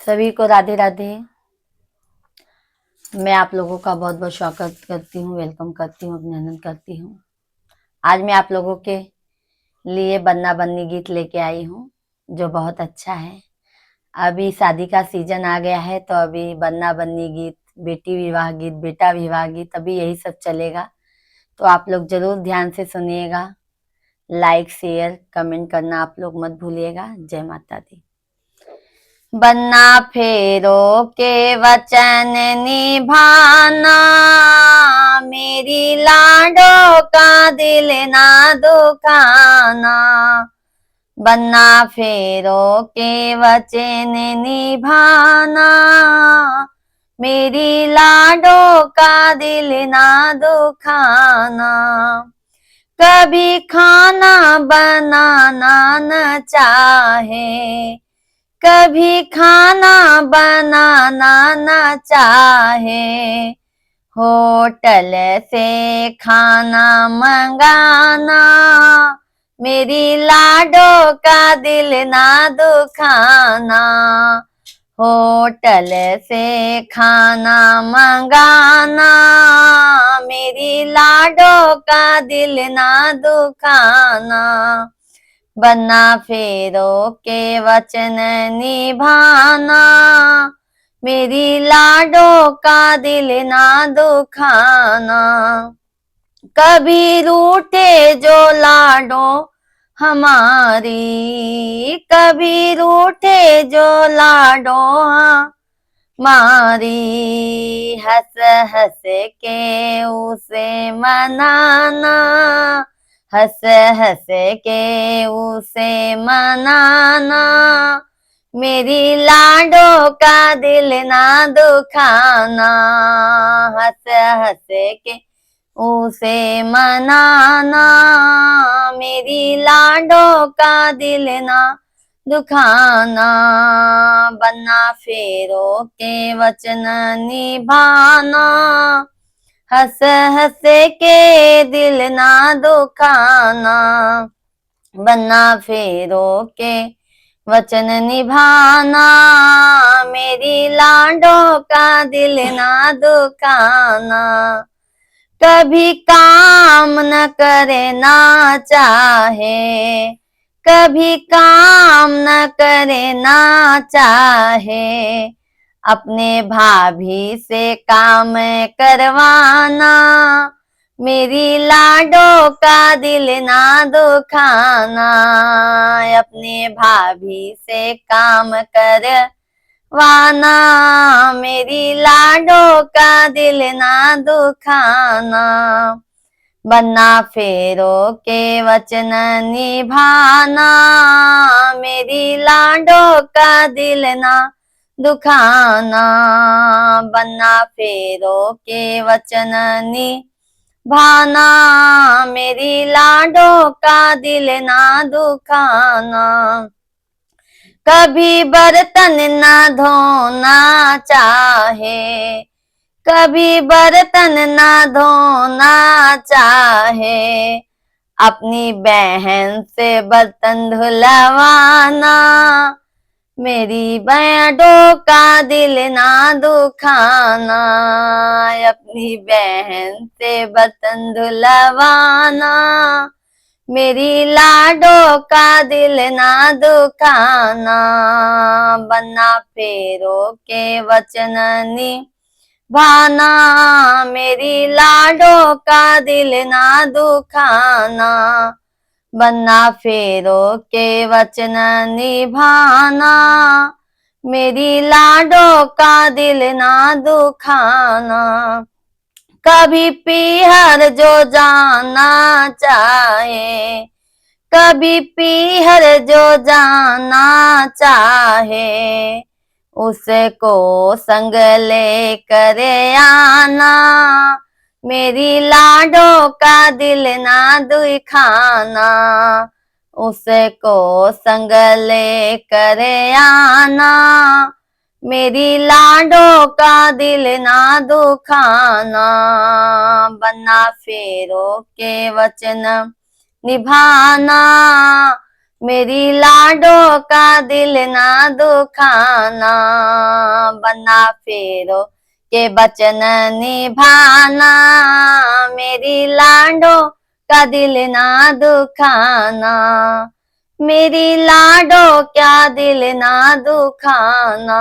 सभी को राधे राधे। मैं आप लोगों का बहुत बहुत स्वागत करती हूँ, वेलकम करती हूँ, अभिनंदन करती हूँ। आज मैं आप लोगों के लिए बन्ना बन्नी गीत लेके आई हूँ जो बहुत अच्छा है। अभी शादी का सीजन आ गया है तो अभी बन्ना बन्नी गीत, बेटी विवाह गीत, बेटा विवाह गीत, अभी यही सब चलेगा। तो आप लोग जरूर ध्यान से सुनिएगा। लाइक शेयर कमेंट करना आप लोग मत भूलिएगा। जय माता दी। बन्ना फेरो के वचन निभाना, मेरी लाडो का दिल ना दुखाना। बन्ना फेरो के वचन निभाना, मेरी लाडो का दिल ना दुखाना। कभी खाना बनाना न चाहे, कभी खाना बनाना न चाहे, होटल से खाना मंगाना, मेरी लाडो का दिल ना दुखाना। होटल से खाना मंगाना, मेरी लाडो का दिल ना दुखाना। बन्ना फेरो के वचन निभाना, मेरी लाडो का दिल ना दुखाना। कभी रूठे जो लाडो हमारी, कभी रूठे जो लाडो हमारी, हंस हंस के उसे मनाना, हंस हंस के उसे मनाना, मेरी लाडो का दिल ना दुखाना। हंस हंस के उसे मनाना, मेरी लाडो का दिल ना दुखाना। बन्ना फेरो के वचन निभाना, हंस हंस के दिल ना दुखाना। बन्ना फेरो के वचन निभाना, मेरी लाडो का दिल ना दुखाना। कभी काम न करे ना चाहे, कभी काम न करे ना चाहे, अपने भाभी से काम करवाना, मेरी लाडो का दिल ना दुखाना। अपने भाभी से काम करवाना, मेरी लाडो का दिल ना दुखाना। बन्ना फेरो के वचन निभाना, मेरी लाडो का दिल ना दुखाना। बन्ना फेरो के वचन निभाना, मेरी लाडो का दिल ना दुखाना। कभी बर्तन न धोना चाहे, कभी बर्तन न धोना चाहे, अपनी बहन से बर्तन धुलवाना, मेरी बहनों का दिल ना दुखाना। अपनी बहन से बर्तन धुलवाना, मेरी लाडो का दिल ना दुखाना। बन्ना फेरो के वचन निभाना, मेरी लाडो का दिल ना दुखाना। बन्ना फेरो के वचन निभाना, मेरी लाडो का दिल ना दुखाना। कभी पीहर जो जाना चाहे, कभी पीहर जो जाना चाहे, उसको संग लेकर आना, मेरी लाडो का दिल ना दुखाना। उसको संग लेकर आना, मेरी लाडो का दिल ना दुखाना। बन्ना फेरो के वचन निभाना, मेरी लाडो का दिल ना दुखाना, बन्ना फेरो के वचन निभाना, मेरी लाडो का दिल ना दुखाना, मेरी लाडो क्या दिल ना दुखाना।